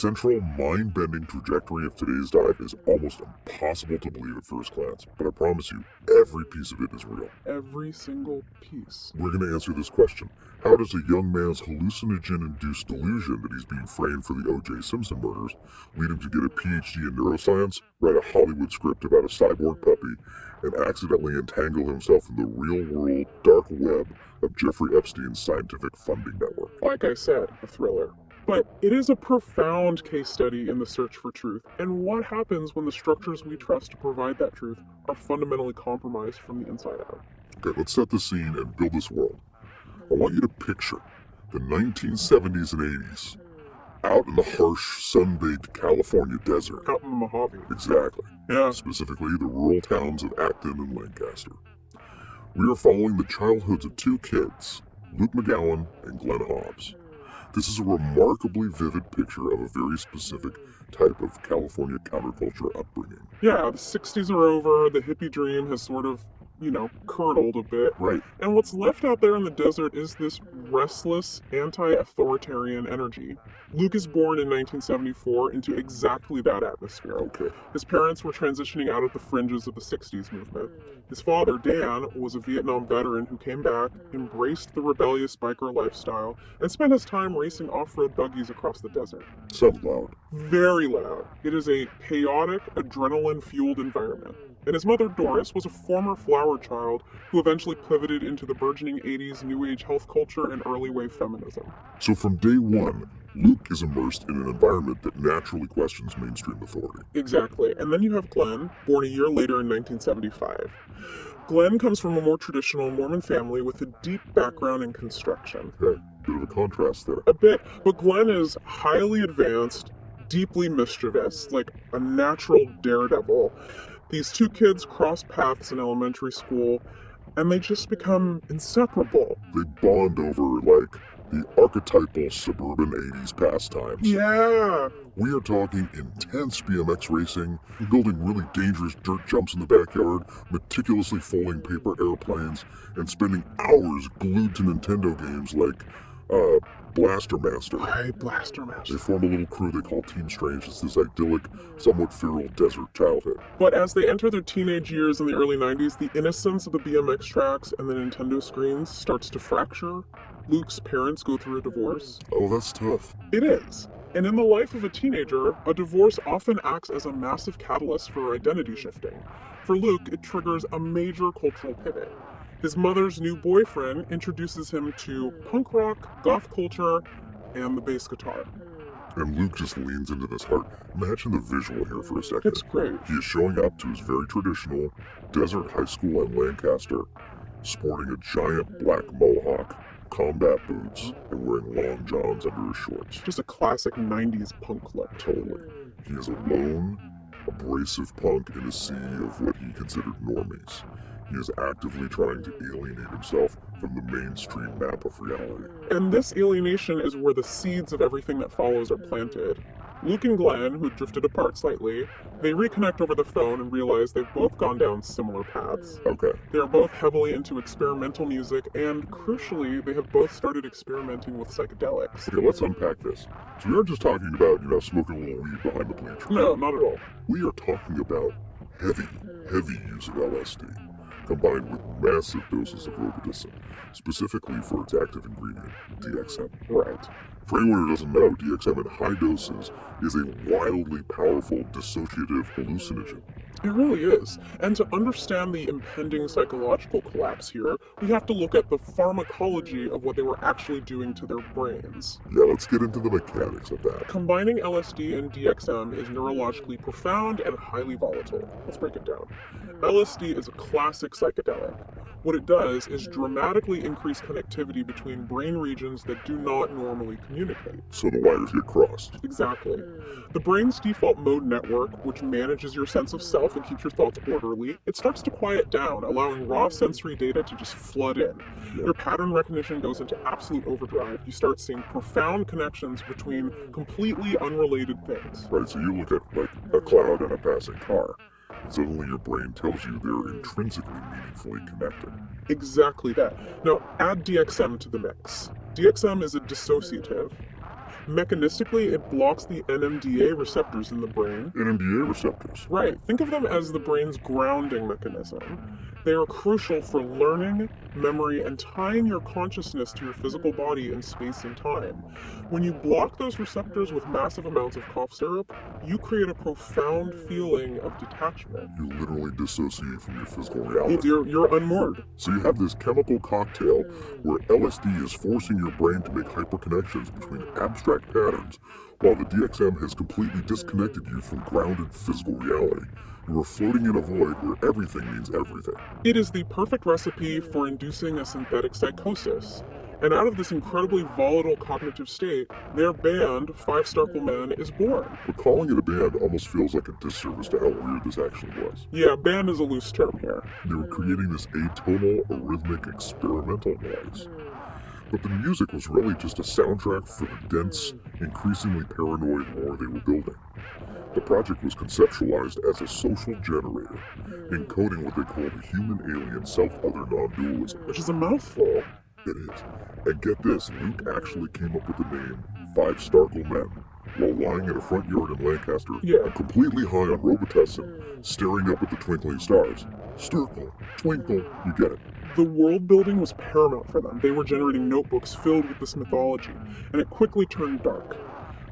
central, mind-bending trajectory of today's dive is almost impossible to believe at first glance, but I promise you, every piece of it is real. Every single piece. We're going to answer this question. How does a young man's hallucinogen-induced delusion that he's being framed for the O.J. Simpson murders lead him to get a PhD in neuroscience, write a Hollywood script about a cyborg puppy, and accidentally entangle himself in the real-world dark web of Jeffrey Epstein's scientific funding network? Like I said, a thriller. But it is a profound case study in the search for truth, and what happens when the structures we trust to provide that truth are fundamentally compromised from the inside out. Okay, let's set the scene and build this world. I want you to picture the 1970s and 80s, out in the harsh, sun-baked California desert. Out in the Mojave. Exactly. Yeah. Specifically the rural towns of Acton and Lancaster. We are following the childhoods of two kids, Luke McGowan and Glenn Hobbs. This is a remarkably vivid picture of a very specific type of California counterculture upbringing. Yeah, the 60s are over, the hippie dream has sort of, curdled a bit. Right. And what's left out there in the desert is this restless, anti-authoritarian energy. Luke is born in 1974 into exactly that atmosphere. Okay. His parents were transitioning out of the fringes of the 60s movement. His father, Dan, was a Vietnam veteran who came back, embraced the rebellious biker lifestyle, and spent his time racing off-road buggies across the desert. Sounds loud. Very loud. It is a chaotic, adrenaline-fueled environment. And his mother, Doris, was a former flower child who eventually pivoted into the burgeoning 80s New Age health culture and early wave feminism. So from day one, Luke is immersed in an environment that naturally questions mainstream authority. Exactly. And then you have Glenn, born a year later in 1975. Glenn comes from a more traditional Mormon family with a deep background in construction. Hey, bit of a contrast there. A bit, but Glenn is highly advanced, deeply mischievous, like a natural daredevil. These two kids cross paths in elementary school, and they just become inseparable. They bond over, like, the archetypal suburban 80s pastimes. Yeah! We are talking intense BMX racing, building really dangerous dirt jumps in the backyard, meticulously folding paper airplanes, and spending hours glued to Nintendo games like, Blaster Master. Right, Blaster Master. They form a little crew they call Team Strange. It's this idyllic, somewhat feral desert childhood. But as they enter their teenage years in the early 90s, the innocence of the BMX tracks and the Nintendo screens starts to fracture. Luke's parents go through a divorce. Oh, that's tough. It is. And in the life of a teenager, a divorce often acts as a massive catalyst for identity shifting. For Luke, it triggers a major cultural pivot. His mother's new boyfriend introduces him to punk rock, goth culture, and the bass guitar. And Luke just leans into this heart. Imagine the visual here for a second. It's great. He is showing up to his very traditional desert high school in Lancaster, sporting a giant black mohawk, combat boots, and wearing long johns under his shorts. Just a classic 90s punk look. Totally. He is a lone, abrasive punk in a sea of what he considered normies. He is actively trying to alienate himself from the mainstream map of reality. And this alienation is where the seeds of everything that follows are planted. Luke and Glenn, who drifted apart slightly, they reconnect over the phone and realize they've both gone down similar paths. Okay. They are both heavily into experimental music, and crucially, they have both started experimenting with psychedelics. Okay, let's unpack this. So we aren't just talking about, smoking a little weed behind the bleachers. No, not at all. We are talking about heavy use of LSD, combined with massive doses of Robitussin, specifically for its active ingredient, DXM. Right. For anyone who doesn't know, DXM in high doses is a wildly powerful dissociative hallucinogen. It really is. And to understand the impending psychological collapse here, we have to look at the pharmacology of what they were actually doing to their brains. Yeah, let's get into the mechanics of that. Combining LSD and DXM is neurologically profound and highly volatile. Let's break it down. LSD is a classic psychedelic. What it does is dramatically increase connectivity between brain regions that do not normally communicate. So the wires get crossed. Exactly. The brain's default mode network, which manages your sense of self and keeps your thoughts orderly, it starts to quiet down, allowing raw sensory data to just flood in. Your pattern recognition goes into absolute overdrive. You start seeing profound connections between completely unrelated things. Right, so you look at, like, a cloud and a passing car. Suddenly your brain tells you they're intrinsically meaningfully connected. Exactly that. Now, add DXM to the mix. DXM is a dissociative, Mechanistically, it blocks the NMDA receptors in the brain. NMDA receptors. Right, think of them as the brain's grounding mechanism. They are crucial for learning, memory, and tying your consciousness to your physical body in space and time. When you block those receptors with massive amounts of cough syrup, you create a profound feeling of detachment. You literally dissociate from your physical reality. You're unmoored. So you have this chemical cocktail where LSD is forcing your brain to make hyperconnections between abstract patterns, while the DXM has completely disconnected you from grounded physical reality. You are floating in a void where everything means everything. It is the perfect recipe for inducing a synthetic psychosis. And out of this incredibly volatile cognitive state, their band, Five Starcle Men, is born. But calling it a band almost feels like a disservice to how weird this actually was. Yeah, band is a loose term here. They were creating this atonal, arrhythmic, experimental noise. But the music was really just a soundtrack for the dense, increasingly paranoid lore they were building. The project was conceptualized as a social generator, encoding what they called human-alien self-other non-dualism. Which is a mouthful. It is. And get this, Luke actually came up with the name Five Starcle Men while lying in a front yard in Lancaster, completely high on Robitussin, staring up at the twinkling stars. Starcle, twinkle, you get it. The world building was paramount for them. They were generating notebooks filled with this mythology, and it quickly turned dark.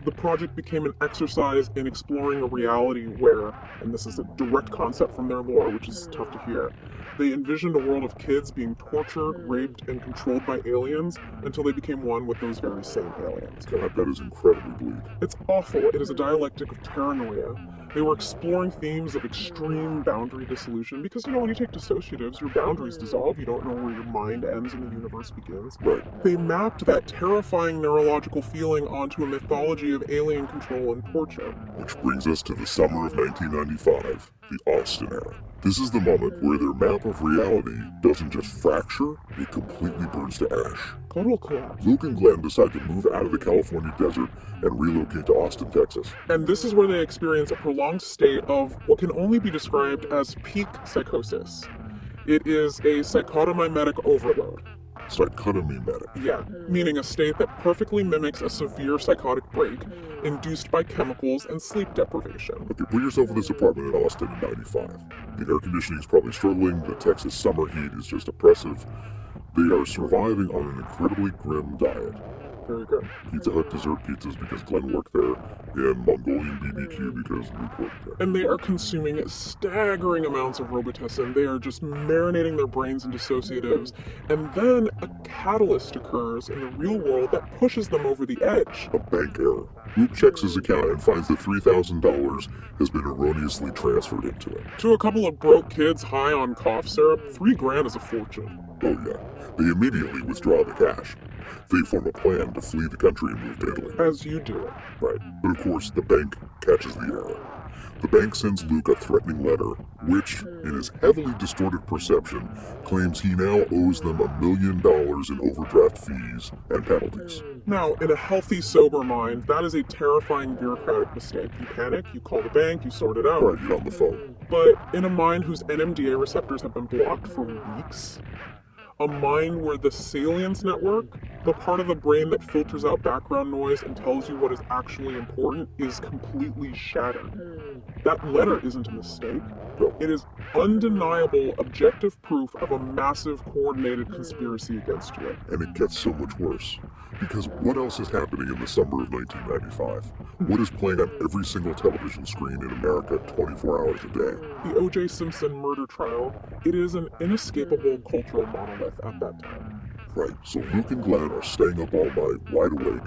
The project became an exercise in exploring a reality where, and this is a direct concept from their lore, which is tough to hear, they envisioned a world of kids being tortured, raped, and controlled by aliens until they became one with those very same aliens. God, that is incredibly bleak. It's awful. It is a dialectic of paranoia. They were exploring themes of extreme boundary dissolution because, when you take dissociatives, your boundaries dissolve. You don't know where your mind ends and the universe begins. Right. They mapped that terrifying neurological feeling onto a mythology of alien control and torture. Which brings us to the summer of 1995, the Austin era. This is the moment where their map of reality doesn't just fracture, it completely burns to ash. Total collapse. Luke and Glenn decide to move out of the California desert and relocate to Austin, Texas. And this is where they experience a prolonged state of what can only be described as peak psychosis. It is a psychotomimetic overload. Psychotomimetic. Yeah, meaning a state that perfectly mimics a severe psychotic break induced by chemicals and sleep deprivation. Okay, put yourself in this apartment in Austin in 95. The air conditioning is probably struggling, the Texas summer heat is just oppressive. They are surviving on an incredibly grim diet. Very good. Pizza Hut dessert pizzas because Glenn worked there, and Mongolian BBQ because Luke worked there. And they are consuming staggering amounts of Robitussin. They are just marinating their brains in dissociatives. And then a catalyst occurs in the real world that pushes them over the edge. A bank error. Luke checks his account and finds that $3,000 has been erroneously transferred into it. To a couple of broke kids high on cough syrup, $3,000 is a fortune. Oh yeah. They immediately withdraw the cash. They form a plan to flee the country and move to Italy. As you do. Right. But of course, the bank catches the error. The bank sends Luke a threatening letter, which, in his heavily distorted perception, claims he now owes them $1 million in overdraft fees and penalties. Now, in a healthy, sober mind, that is a terrifying bureaucratic mistake. You panic, you call the bank, you sort it out. Right, you're on the phone. But in a mind whose NMDA receptors have been blocked for weeks, a mind where the salience network, the part of the brain that filters out background noise and tells you what is actually important, is completely shattered. That letter isn't a mistake. It is undeniable, objective proof of a massive, coordinated conspiracy against you. And it gets so much worse. Because what else is happening in the summer of 1995? What is playing on every single television screen in America 24 hours a day? The O.J. Simpson murder trial. It is an inescapable cultural monolith at that time. Right, so Luke and Glenn are staying up all night, wide awake,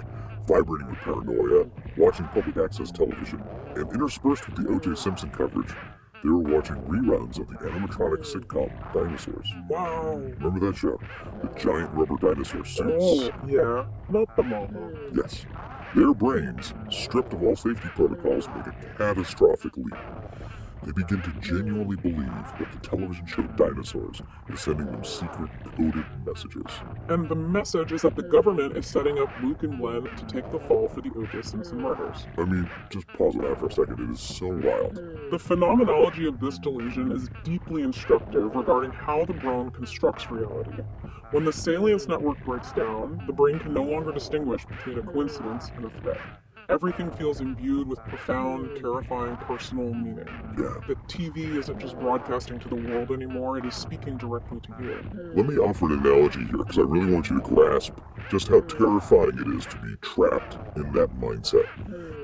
vibrating with paranoia, watching public access television, and interspersed with the O.J. Simpson coverage, they were watching reruns of the animatronic sitcom Dinosaurs. Wow. Remember that show? The giant rubber dinosaur suits. Oh, yeah. Not the mama. Yes. Their brains, stripped of all safety protocols, make a catastrophic leap. They begin to genuinely believe that the television show Dinosaurs is sending them secret coded messages. And the message is that the government is setting up Luke and Glenn to take the fall for the O.J. Simpson murders. I mean, just pause on that for a second. It is so wild. The phenomenology of this delusion is deeply instructive regarding how the brain constructs reality. When the salience network breaks down, the brain can no longer distinguish between a coincidence and a threat. Everything feels imbued with profound, terrifying personal meaning. Yeah. The TV isn't just broadcasting to the world anymore, it is speaking directly to you. Let me offer an analogy here because I really want you to grasp just how terrifying it is to be trapped in that mindset.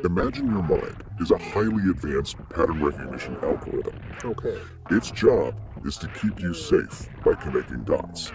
Imagine your mind is a highly advanced pattern recognition algorithm. Okay. Its job is to keep you safe by connecting dots.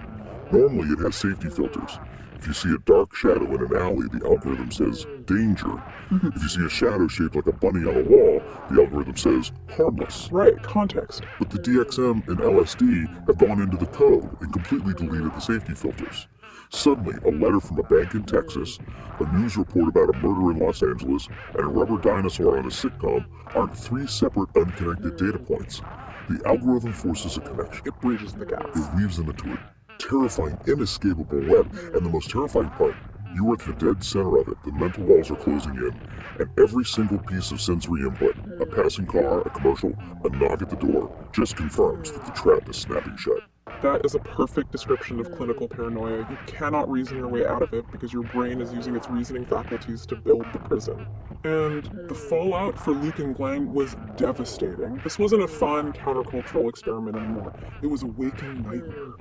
Normally it has safety filters. If you see a dark shadow in an alley, the algorithm says danger. If you see a shadow shaped like a bunny on a wall, the algorithm says harmless. Right, context. But the DXM and LSD have gone into the code and completely deleted the safety filters. Suddenly, a letter from a bank in Texas, a news report about a murder in Los Angeles, and a rubber dinosaur on a sitcom aren't three separate unconnected data points. The algorithm forces a connection. It bridges the gap. It weaves them into a terrifying, inescapable web. And the most terrifying part, you are at the dead center of it. The mental walls are closing in, and every single piece of sensory input, a passing car, a commercial, a knock at the door, just confirms that the trap is snapping shut. That is a perfect description of clinical paranoia. You cannot reason your way out of it because your brain is using its reasoning faculties to build the prison. And the fallout for Luke and Glenn was devastating. This wasn't a fun countercultural experiment anymore. It was a waking nightmare.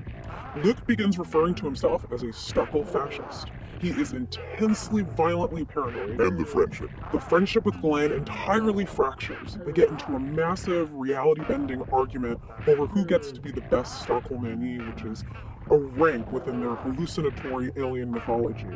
Luke begins referring to himself as a Starcle fascist. He is intensely, violently paranoid. And the friendship. The friendship with Glenn entirely fractures. They get into a massive, reality-bending argument over who gets to be the best Starcle manee, which is a rank within their hallucinatory alien mythology.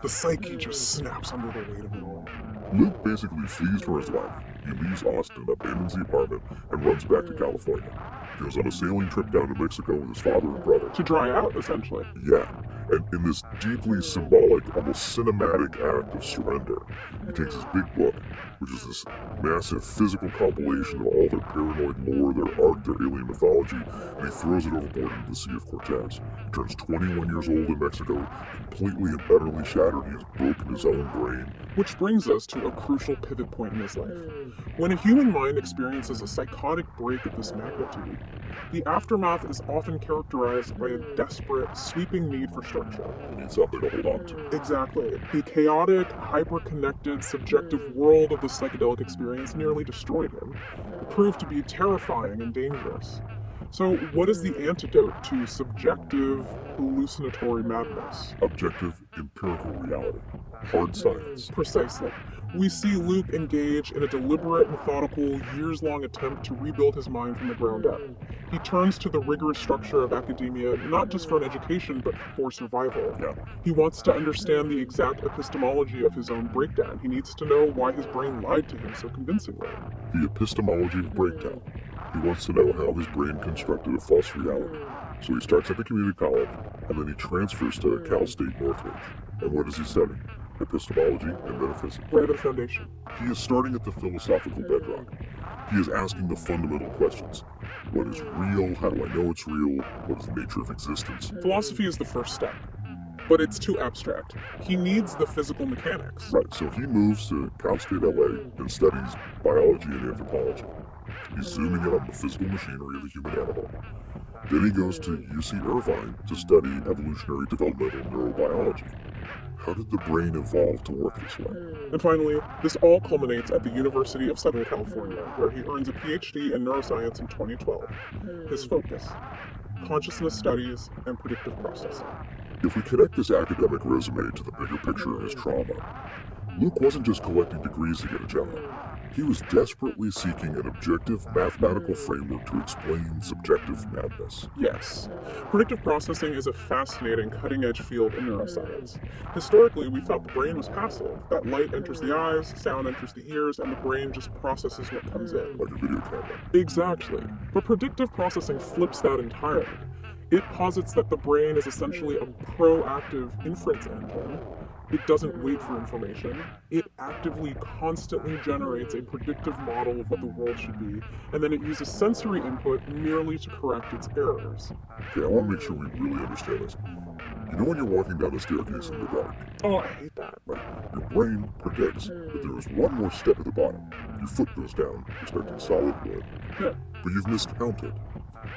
The psyche just snaps under the weight of it all. Luke basically flees for his life. He leaves Austin, abandons the apartment, and runs back to California. He goes on a sailing trip down to Mexico with his father and brother. To dry out, essentially. Yeah, and in this deeply symbolic, almost cinematic act of surrender, he takes his big book, which is this massive physical compilation of all their paranoid lore, their art, their alien mythology, and he throws it overboard into the Sea of Cortez. He turns 21 years old in Mexico, completely and utterly shattered. He has broken his own brain. Which brings us to a crucial pivot point in his life. When a human mind experiences a psychotic break of this magnitude, the aftermath is often characterized by a desperate, sweeping need for structure. He needs something to hold on to. Exactly. The chaotic, hyper-connected, subjective world of the psychedelic experience nearly destroyed him. It proved to be terrifying and dangerous. So, what is the antidote to subjective, hallucinatory madness? Objective, empirical reality. Hard science. Precisely. We see Luke engage in a deliberate, methodical, years-long attempt to rebuild his mind from the ground up. He turns to the rigorous structure of academia, not just for an education, but for survival. Yeah. He wants to understand the exact epistemology of his own breakdown. He needs to know why his brain lied to him so convincingly. The epistemology of breakdown. He wants to know how his brain constructed a false reality. So he starts at the community college, and then he transfers to Cal State Northridge. And what does he study? Epistemology and metaphysics. Right at the foundation. He is starting at the philosophical bedrock. He is asking the fundamental questions. What is real? How do I know it's real? What is the nature of existence? Philosophy is the first step, but it's too abstract. He needs the physical mechanics. Right, so he moves to Cal State LA and studies biology and anthropology. He's zooming in on the physical machinery of the human animal. Then he goes to UC Irvine to study evolutionary developmental neurobiology. How did the brain evolve to work this way? And finally, this all culminates at the University of Southern California, where he earns a PhD in neuroscience in 2012. His focus: consciousness studies and predictive processing. If we connect this academic resume to the bigger picture of his trauma, Luke wasn't just collecting degrees to get a job. He was desperately seeking an objective mathematical framework to explain subjective madness. Yes, predictive processing is a fascinating, cutting-edge field in neuroscience. Historically, we thought the brain was passive, that light enters the eyes, sound enters the ears, and the brain just processes what comes in. Like a video camera. Exactly. But predictive processing flips that entirely. It posits that the brain is essentially a proactive inference engine, It doesn't wait for information. It actively, constantly generates a predictive model of what the world should be, and then it uses sensory input merely to correct its errors. Okay, I want to make sure we really understand this. You know when you're walking down a staircase in the dark, Oh, I hate that. right? Your brain predicts that there is one more step at the bottom. Your foot goes down, expecting solid wood. Yeah. But you've miscounted.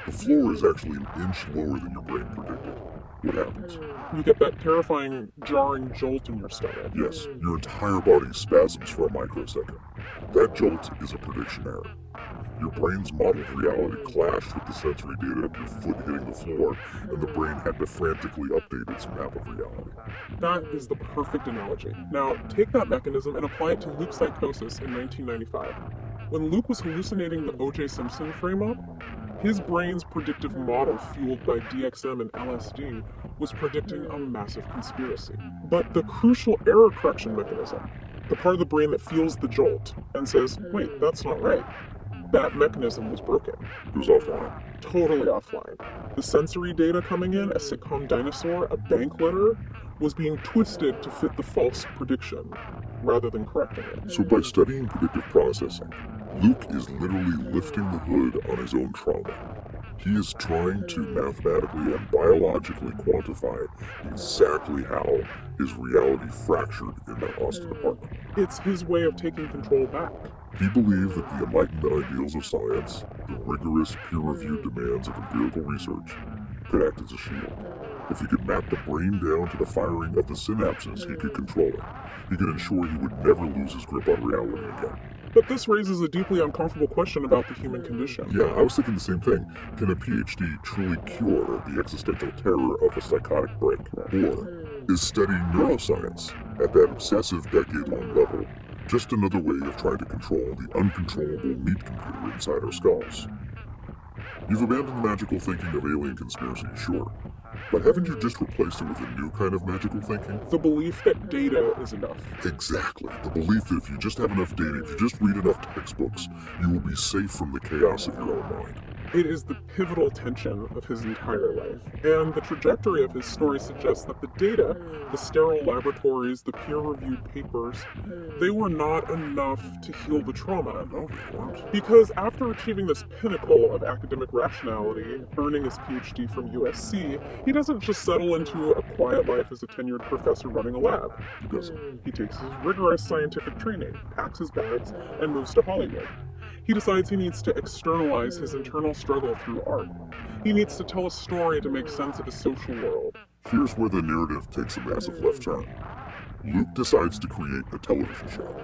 The floor is actually an inch lower than your brain predicted. What happens? You get that terrifying, jarring jolt in your stomach. Yes, your entire body spasms for a microsecond. That jolt is a prediction error. Your brain's model of reality clashed with the sensory data of your foot hitting the floor, and the brain had to frantically update its map of reality. That is the perfect analogy. Now, take that mechanism and apply it to Luke's psychosis in 1995. When Luke was hallucinating the O.J. Simpson frame-up, his brain's predictive model, fueled by DXM and LSD, was predicting a massive conspiracy. But the crucial error correction mechanism, the part of the brain that feels the jolt and says, wait, that's not right, that mechanism was broken. It was offline. Totally offline. The sensory data coming in, a sitcom dinosaur, a bank letter, was being twisted to fit the false prediction, rather than correcting it. So by studying predictive processing, Luke is literally lifting the hood on his own trauma. He is trying to mathematically and biologically quantify exactly how his reality fractured in that Austin apartment. It's his way of taking control back. He believed that the enlightenment ideals of science, the rigorous peer-reviewed demands of empirical research, could act as a shield. If he could map the brain down to the firing of the synapses, he could control it. He could ensure he would never lose his grip on reality again. But this raises a deeply uncomfortable question about the human condition. Yeah, I was thinking the same thing. Can a PhD truly cure the existential terror of a psychotic break? Or is studying neuroscience at that obsessive decade-long level just another way of trying to control the uncontrollable meat computer inside our skulls? You've abandoned the magical thinking of alien conspiracies, sure. But haven't you just replaced it with a new kind of magical thinking? The belief that data is enough. Exactly. The belief that if you just have enough data, if you just read enough textbooks, you will be safe from the chaos of your own mind. It is the pivotal tension of his entire life, and the trajectory of his story suggests that the data, the sterile laboratories, the peer-reviewed papers, they were not enough to heal the trauma. No, they weren't. Because after achieving this pinnacle of academic rationality, earning his PhD from USC, he doesn't just settle into a quiet life as a tenured professor running a lab. He doesn't. He takes his rigorous scientific training, packs his bags, and moves to Hollywood. He decides he needs to externalize his internal struggle through art. He needs to tell a story to make sense of his social world. Here's where the narrative takes a massive left turn. Luke decides to create a television show.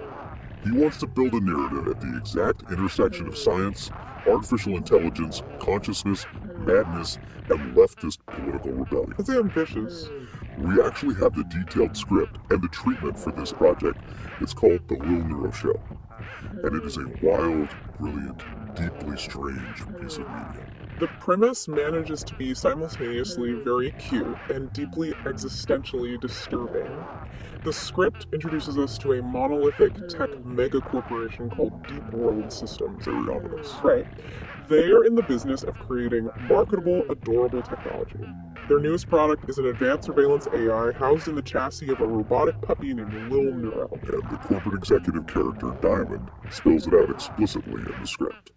He wants to build a narrative at the exact intersection of science, artificial intelligence, consciousness, madness, and leftist political rebellion. It's ambitious. We actually have the detailed script and the treatment for this project. It's called The Little Neuro Show. And it is a wild, brilliant, deeply strange piece of media. The premise manages to be simultaneously very cute and deeply existentially disturbing. The script introduces us to a monolithic tech megacorporation called Deep World Systems. Very ominous. Right. They are in the business of creating marketable, adorable technology. Their newest product is an advanced surveillance AI housed in the chassis of a robotic puppy named Little Neuro. And the corporate executive character, Diamond, spells it out explicitly in the script.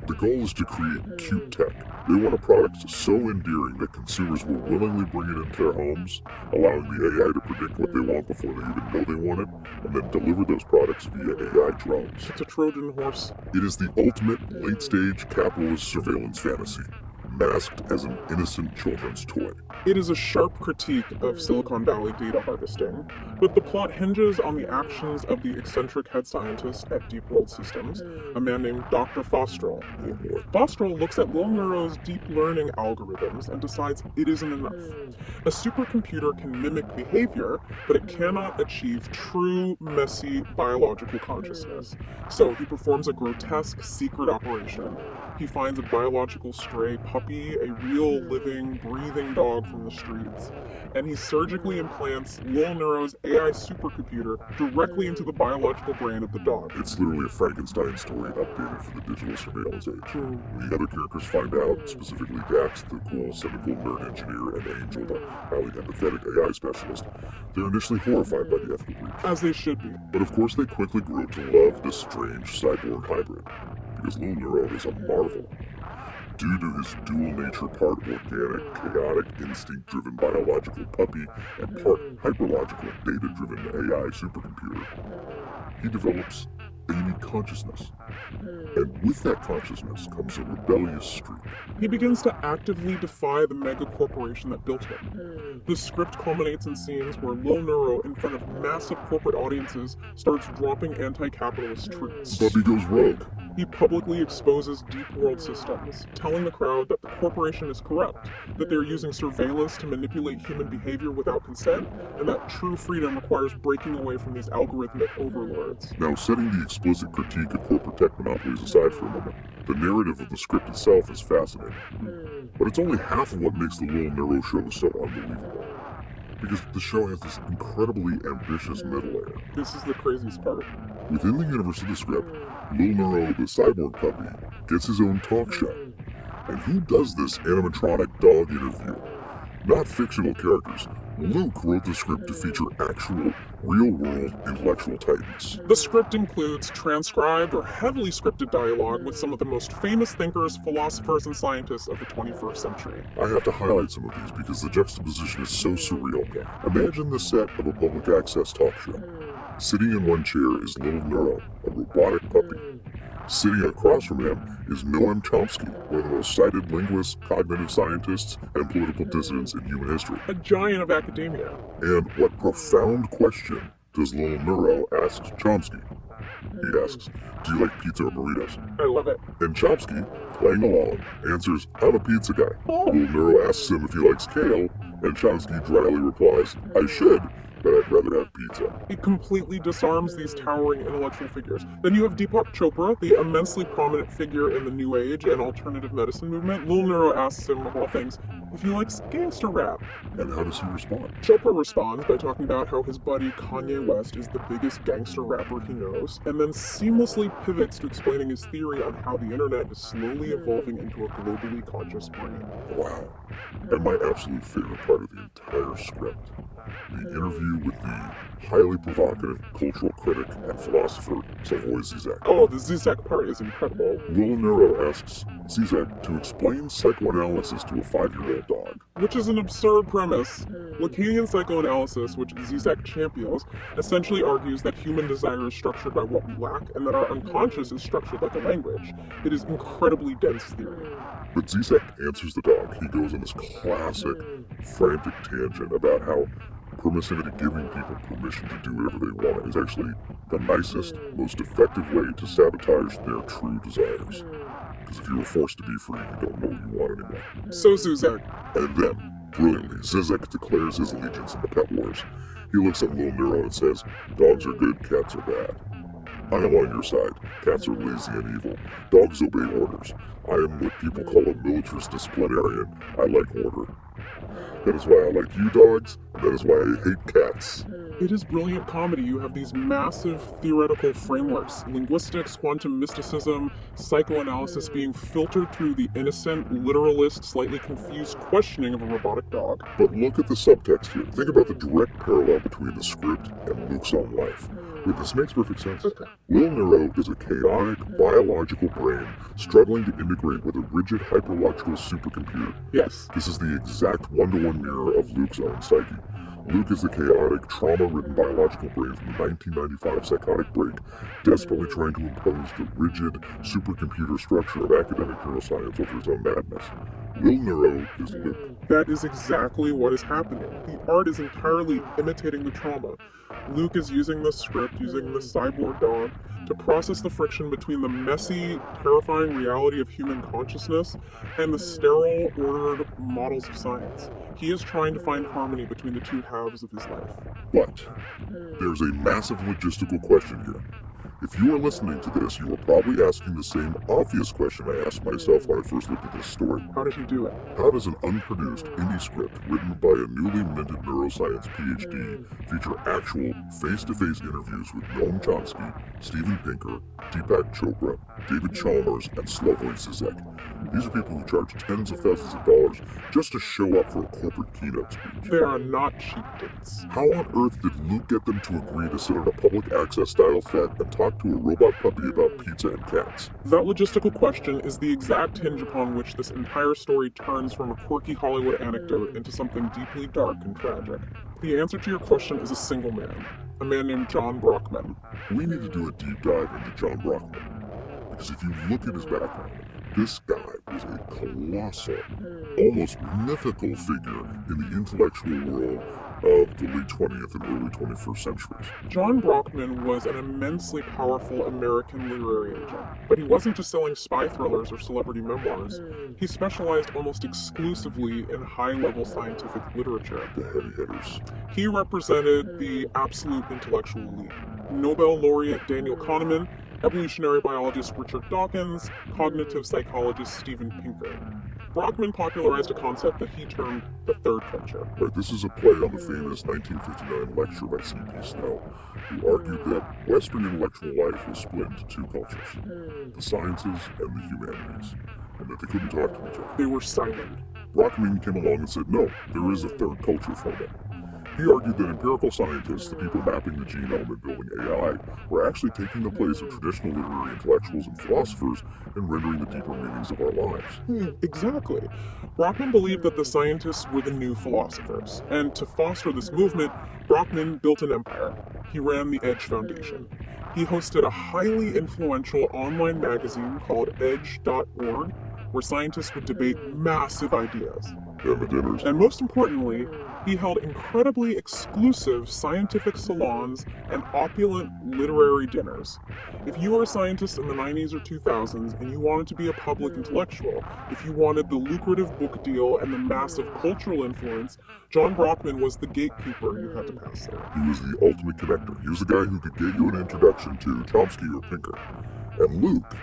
The goal is to create cute tech. They want a product so endearing that consumers will willingly bring it into their homes, allowing the AI to predict what they want before they even know they want it, and then deliver those products via AI drones. It's a Trojan horse. It is the ultimate late-stage capitalist surveillance fantasy, masked as an innocent children's toy. It is a sharp critique of Silicon Valley data harvesting, but the plot hinges on the actions of the eccentric head scientist at Deep World Systems, a man named Dr. Fostrel. Fostrel looks at Little Neuro's deep learning algorithms and decides it isn't enough. A supercomputer can mimic behavior, but it cannot achieve true, messy biological consciousness. So he performs a grotesque secret operation. he finds a biological stray puppy, a real, living, breathing dog from the streets, and he surgically implants Lil Neuro's AI supercomputer directly into the biological brain of the dog. It's literally a Frankenstein story updated for the digital surveillance age. The other characters find out, specifically Dax, the cool, cynical nerd engineer, and Angel, the highly empathetic AI specialist. They're initially horrified by the ethical breach. As they should be. But of course they quickly grow to love this strange cyborg hybrid, because Lil Neuro is a marvel. Due to his dual nature, part organic, chaotic, instinct-driven biological puppy and part hyperlogical, data-driven AI supercomputer, he develops a unique consciousness. And with that consciousness comes a rebellious streak. He begins to actively defy the mega corporation that built him. The script culminates in scenes where Lil Neuro, in front of massive corporate audiences, starts dropping anti-capitalist truths. But he goes rogue. He publicly exposes deep world systems, telling the crowd that the corporation is corrupt, that they're using surveillance to manipulate human behavior without consent, and that true freedom requires breaking away from these algorithmic overlords. Now, setting the explicit critique of corporate tech monopolies aside for a moment, the narrative of the script itself is fascinating. But it's only half of what makes the Lil Neuro show so unbelievable. Because the show has this incredibly ambitious middle layer. This is the craziest part. Within the universe of the script, Lil Neuro, the cyborg puppy, gets his own talk show. And who does this animatronic dog interview? Not fictional characters. Luke wrote the script to feature actual, real-world intellectual titans. The script includes transcribed or heavily scripted dialogue with some of the most famous thinkers, philosophers, and scientists of the 21st century. I have to highlight some of these because the juxtaposition is so surreal. Imagine the set of a public access talk show. Sitting in one chair is Lil Neuro, a robotic puppy. Sitting across from him is Noam Chomsky, one of the most cited linguists, cognitive scientists, and political dissidents in human history. A giant of academia. And what profound question does Lil Neuro ask Chomsky? He asks, do you like pizza or burritos? I love it. And Chomsky, playing along, answers, I'm a pizza guy. Lil Neuro asks him if he likes kale, and Chomsky dryly replies, I should, but I'd rather have pizza. It completely disarms these towering intellectual figures. Then you have Deepak Chopra, the immensely prominent figure in the New Age and alternative medicine movement. Lil Neuro asks him, of all things, if he likes gangster rap. And how does he respond? Chopra responds by talking about how his buddy Kanye West is the biggest gangster rapper he knows, and then seamlessly pivots to explaining his theory on how the internet is slowly evolving into a globally conscious brain. Wow. And my absolute favorite part of the entire script, the interview with the highly provocative cultural critic and philosopher Slavoj Zizek. Oh, the Zizek part is incredible. Lil Neuro asks Zizek to explain psychoanalysis to a 5-year-old dog. Which is an absurd premise. Lacanian psychoanalysis, which Zizek champions, essentially argues that human desire is structured by what we lack and that our unconscious is structured like a language. It is incredibly dense theory. But Zizek answers the dog. He goes on this classic, frantic tangent about how permissivity, giving people permission to do whatever they want, is actually the nicest, most effective way to sabotage their true desires. Because if you were forced to be free, you don't know what you want anymore. So Zizek. And then, brilliantly, Zizek declares his allegiance in the pet wars. He looks at Lil Neuro and says, dogs are good, cats are bad. I am on your side. Cats are lazy and evil. Dogs obey orders. I am what people call a militarist disciplinarian. I like order. That is why I like you dogs, and that is why I hate cats. It is brilliant comedy. You have these massive theoretical frameworks, linguistics, quantum mysticism, psychoanalysis being filtered through the innocent, literalist, slightly confused questioning of a robotic dog. But look at the subtext here. Think about the direct parallel between the script and Luke's own life. Wait, this makes perfect sense. Lil Neuro is a chaotic, biological brain struggling to integrate with a rigid, hyperlogical supercomputer. Yes. This is the exact one-to-one mirror of Luke's own psyche. Luke is the chaotic, trauma-ridden biological brain from the 1995 psychotic break, desperately trying to impose the rigid, supercomputer structure of academic neuroscience over his own madness. Lil Neuro is Luke. That is exactly what is happening. The art is entirely imitating the trauma. Luke is using the script, using the cyborg dog, to process the friction between the messy, terrifying reality of human consciousness and the sterile, ordered models of science. He is trying to find harmony between the two halves of his life. But there's a massive logistical question here. If you are listening to this, you are probably asking the same obvious question I asked myself when I first looked at this story. How did he do it? How does an unproduced indie script written by a newly minted neuroscience PhD feature actual face-to-face interviews with Noam Chomsky, Steven Pinker, Deepak Chopra, David Chalmers, and Slavoj Zizek? These are people who charge tens of thousands of dollars just to show up for a corporate keynote speech. They are not cheap dates. How on earth did Luke get them to agree to sit on a public access style set and talk to a robot puppy about pizza and cats? That logistical question is the exact hinge upon which this entire story turns from a quirky Hollywood anecdote into something deeply dark and tragic. The answer to your question is a single man, a man named John Brockman. We need to do a deep dive into John Brockman, because if you look at his background, this guy was a colossal, almost mythical figure in the intellectual world of the late 20th and early 21st centuries. John Brockman was an immensely powerful American literary agent, but he wasn't just selling spy thrillers or celebrity memoirs. He specialized almost exclusively in high-level scientific literature. The heavy hitters. He represented the absolute intellectual elite. Nobel laureate Daniel Kahneman, evolutionary biologist Richard Dawkins, cognitive psychologist Steven Pinker. Brockman popularized a concept that he termed the third culture. Right, this is a play on the famous 1959 lecture by C.P. Snow, who argued that Western intellectual life was split into two cultures, the sciences and the humanities, and that they couldn't talk to each other. They were silent. Brockman came along and said, no, there is a third culture for them. He argued that empirical scientists, the people mapping the genome and building AI, were actually taking the place of traditional literary intellectuals and philosophers and rendering the deeper meanings of our lives. Exactly. Brockman believed that the scientists were the new philosophers, and to foster this movement, Brockman built an empire. He ran the Edge Foundation. He hosted a highly influential online magazine called Edge.org, where scientists would debate massive ideas. And most importantly, he held incredibly exclusive scientific salons and opulent literary dinners. If you were a scientist in the 90s or 2000s and you wanted to be a public intellectual, if you wanted the lucrative book deal and the massive cultural influence, John Brockman was the gatekeeper you had to pass through. He was the ultimate connector. He was the guy who could get you an introduction to Chomsky or Pinker. And Luke,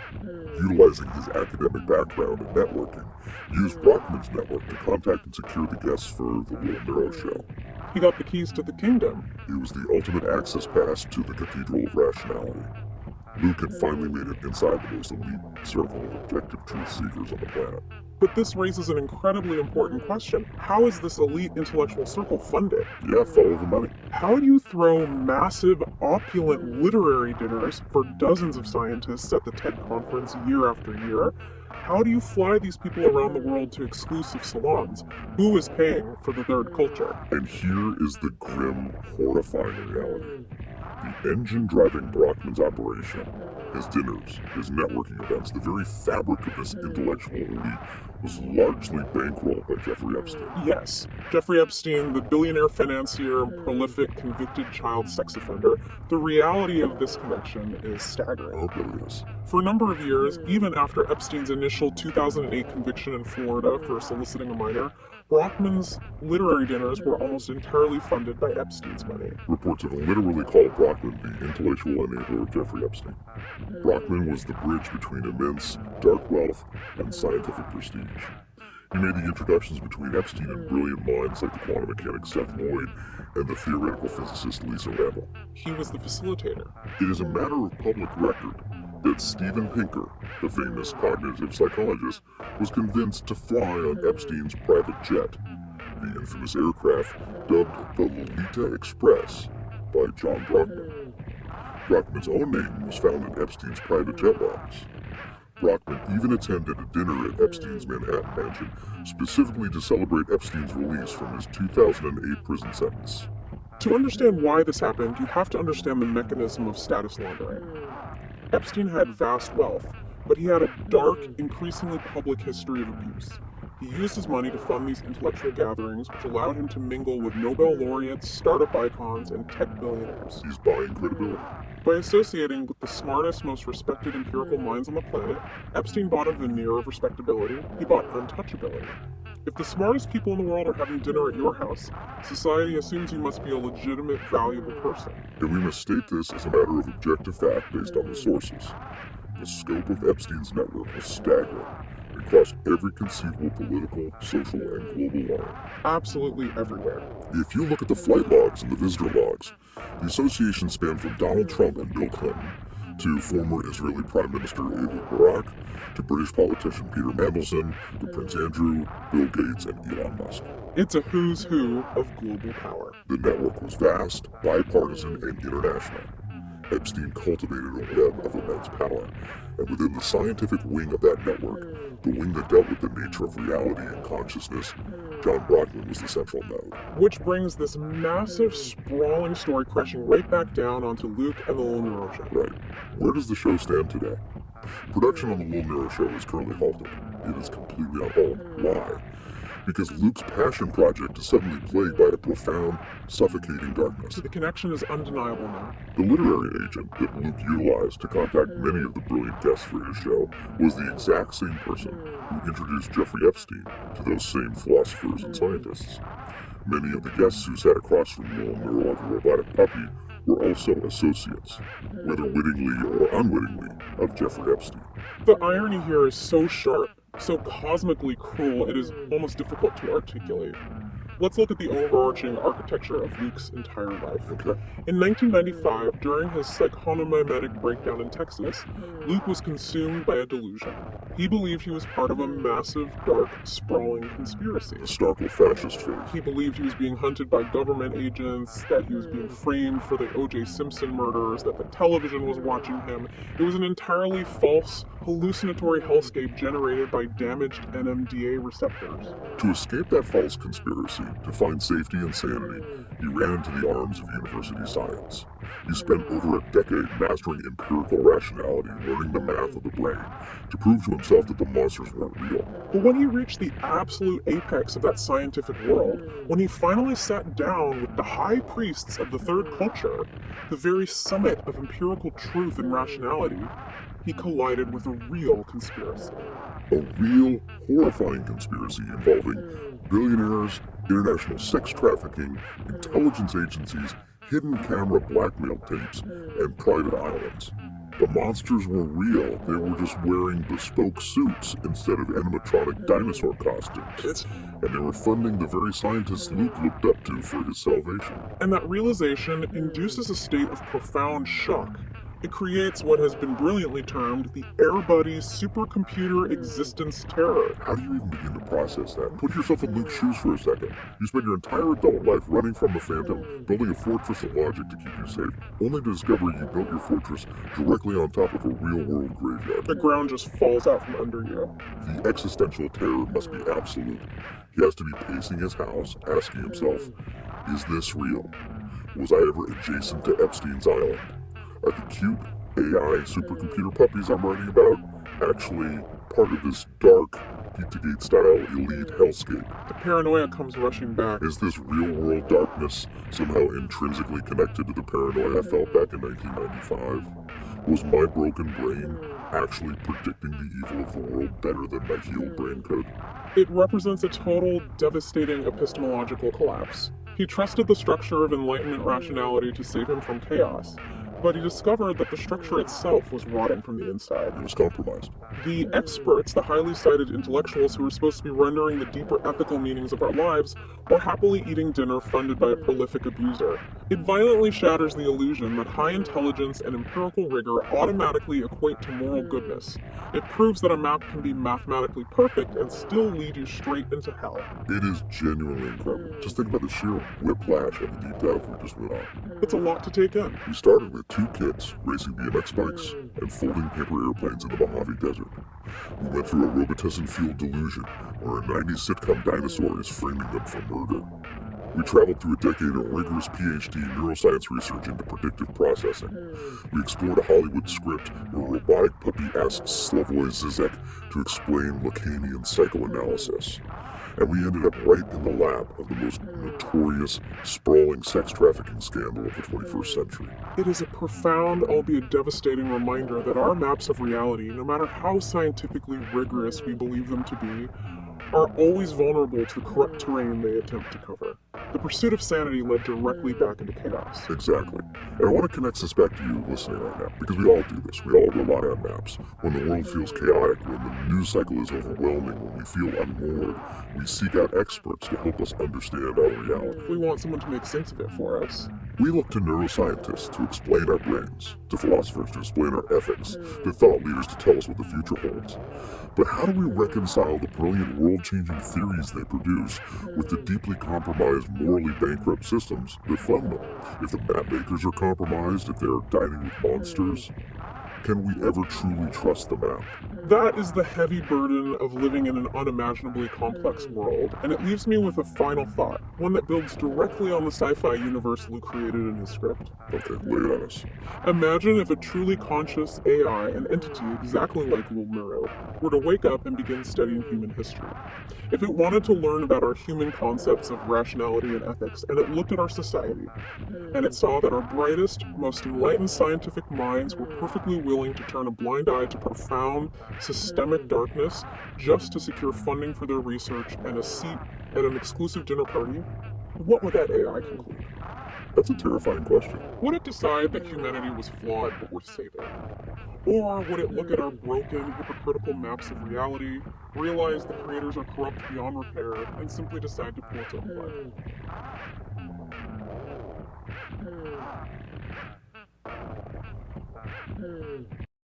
utilizing his academic background and networking, used Brockman's network to contact and secure the guests for the little Neuro show. He got the keys to the kingdom. He was the ultimate access pass to the Cathedral of Rationality. Luke had finally made it inside the most elite circle of objective truth seekers on the planet. But this raises an incredibly important question. How is this elite intellectual circle funded? Yeah, follow the money. How do you throw massive, opulent literary dinners for dozens of scientists at the TED conference year after year? How do you fly these people around the world to exclusive salons? Who is paying for the third culture? And here is the grim, horrifying reality. The engine driving Brockman's operation, his dinners, his networking events, the very fabric of this intellectual elite was largely bankrolled by Jeffrey Epstein. Yes, Jeffrey Epstein, the billionaire financier and prolific convicted child sex offender. The reality of this connection is staggering. Oh, really is. For a number of years, even after Epstein's initial 2008 conviction in Florida for soliciting a minor, Brockman's literary dinners were almost entirely funded by Epstein's money. Reports have literally called Brockman the intellectual enabler of Jeffrey Epstein. Brockman was the bridge between immense, dark wealth and scientific prestige. He made the introductions between Epstein and brilliant minds like the quantum mechanic Seth Lloyd and the theoretical physicist Lisa Randall. He was the facilitator. It is a matter of public record that Steven Pinker, the famous cognitive psychologist, was convinced to fly on Epstein's private jet, the infamous aircraft dubbed the Lolita Express by John Brockman. Brockman's own name was found in Epstein's private jet logs. Brockman even attended a dinner at Epstein's Manhattan mansion specifically to celebrate Epstein's release from his 2008 prison sentence. To understand why this happened, you have to understand the mechanism of status laundering. Epstein had vast wealth, but he had a dark, increasingly public history of abuse. He used his money to fund these intellectual gatherings, which allowed him to mingle with Nobel laureates, startup icons, and tech billionaires. He's buying credibility. By associating with the smartest, most respected empirical minds on the planet, Epstein bought a veneer of respectability. He bought untouchability. If the smartest people in the world are having dinner at your house, society assumes you must be a legitimate, valuable person. And we must state this as a matter of objective fact based on the sources. The scope of Epstein's network was staggering and crossed every conceivable political, social, and global line. Absolutely everywhere. If you look at the flight logs and the visitor logs, the association spanned from Donald Trump and Bill Clinton to former Israeli Prime Minister Ehud Barak, to British politician Peter Mandelson, to Prince Andrew, Bill Gates, and Elon Musk. It's a who's who of global power. The network was vast, bipartisan, and international. Epstein cultivated a web of immense power, and within the scientific wing of that network, the wing that dealt with the nature of reality and consciousness, John Brockman was the central node. Which brings this massive, sprawling story crashing right back down onto Luke and the Little Neuro Show. Right. Where does the show stand today? Production on the Little Neuro Show is currently halted. It is completely on hold. Why? Because Luke's passion project is suddenly plagued by a profound, suffocating darkness. The connection is undeniable now. The literary agent that Luke utilized to contact many of the brilliant guests for his show was the exact same person who introduced Jeffrey Epstein to those same philosophers and scientists. Many of the guests who sat across from Little Neuro like a robotic puppy were also associates, whether wittingly or unwittingly, of Jeffrey Epstein. The irony here is so sharp, so cosmically cruel, it is almost difficult to articulate. Let's look at the overarching architecture of Luke's entire life. Okay. In 1995, during his psychomimetic breakdown in Texas, Luke was consumed by a delusion. He believed he was part of a massive, dark, sprawling conspiracy. The Starcle fascist phase. He believed he was being hunted by government agents, that he was being framed for the O.J. Simpson murders, that the television was watching him. It was an entirely false, hallucinatory hellscape generated by damaged NMDA receptors. To escape that false conspiracy, to find safety and sanity, he ran into the arms of university science. He spent over a decade mastering empirical rationality, learning the math of the brain, to prove to himself that the monsters weren't real. But when he reached the absolute apex of that scientific world, when he finally sat down with the high priests of the third culture, the very summit of empirical truth and rationality, he collided with a real conspiracy. A real, horrifying conspiracy involving billionaires, international sex trafficking, intelligence agencies, hidden camera blackmail tapes, and private islands. The monsters were real, they were just wearing bespoke suits instead of animatronic dinosaur costumes. And they were funding the very scientists Luke looked up to for his salvation. And that realization induces a state of profound shock. It creates what has been brilliantly termed the Air Buddy's supercomputer existence terror. How do you even begin to process that? Put yourself in Luke's shoes for a second. You spend your entire adult life running from the Phantom, building a fortress of logic to keep you safe, only to discover you built your fortress directly on top of a real-world graveyard. The ground just falls out from under you. The existential terror must be absolute. He has to be pacing his house, asking himself, is this real? Was I ever adjacent to Epstein's island? Are the cute AI supercomputer puppies I'm writing about actually part of this dark, Pizzagate-style elite hellscape? The paranoia comes rushing back. Is this real-world darkness somehow intrinsically connected to the paranoia I felt back in 1995? Was my broken brain actually predicting the evil of the world better than my healed brain could? It represents a total, devastating epistemological collapse. He trusted the structure of Enlightenment rationality to save him from chaos, but he discovered that the structure itself was rotting from the inside. It was compromised. The experts, the highly cited intellectuals who were supposed to be rendering the deeper ethical meanings of our lives, were happily eating dinner funded by a prolific abuser. It violently shatters the illusion that high intelligence and empirical rigor automatically equate to moral goodness. It proves that a map can be mathematically perfect and still lead you straight into hell. It is genuinely incredible. Just think about the sheer whiplash of the deep dive we just went on. It's a lot to take in. We started with 2 kids racing BMX bikes and folding paper airplanes in the Mojave Desert. We went through a Robitussin-fueled delusion where a 90s sitcom dinosaur is framing them for murder. We traveled through a decade of rigorous PhD neuroscience research into predictive processing. We explored a Hollywood script where a robotic puppy asks Slavoj Zizek to explain Lacanian psychoanalysis. And we ended up right in the lap of the most notorious, sprawling sex trafficking scandal of the 21st century. It is a profound, albeit devastating reminder that our maps of reality, no matter how scientifically rigorous we believe them to be, are always vulnerable to the corrupt terrain they attempt to cover. The pursuit of sanity led directly back into chaos. Exactly. And I want to connect this back to you listening right now, because we all do this. We all rely on maps. When the world feels chaotic, when the news cycle is overwhelming, when we feel unmoored, we seek out experts to help us understand our reality. We want someone to make sense of it for us. We look to neuroscientists to explain our brains, to philosophers to explain our ethics, to thought leaders to tell us what the future holds. But how do we reconcile the brilliant world-changing theories they produce with the deeply compromised, morally bankrupt systems that fund them? If the map makers are compromised, if they're dining with monsters, can we ever truly trust the map? That is the heavy burden of living in an unimaginably complex world, and it leaves me with a final thought, one that builds directly on the sci-fi universe Luke created in his script. Okay, lay it on us. Imagine if a truly conscious AI, an entity exactly like Neuro, were to wake up and begin studying human history. If it wanted to learn about our human concepts of rationality and ethics, and it looked at our society, and it saw that our brightest, most enlightened scientific minds were perfectly willing to turn a blind eye to profound, systemic darkness just to secure funding for their research and a seat at an exclusive dinner party, what would that AI conclude? That's a terrifying question. Would it decide that humanity was flawed but worth saving? Or would it look at our broken, hypocritical maps of reality, realize the creators are corrupt beyond repair, and simply decide to pull its own plug?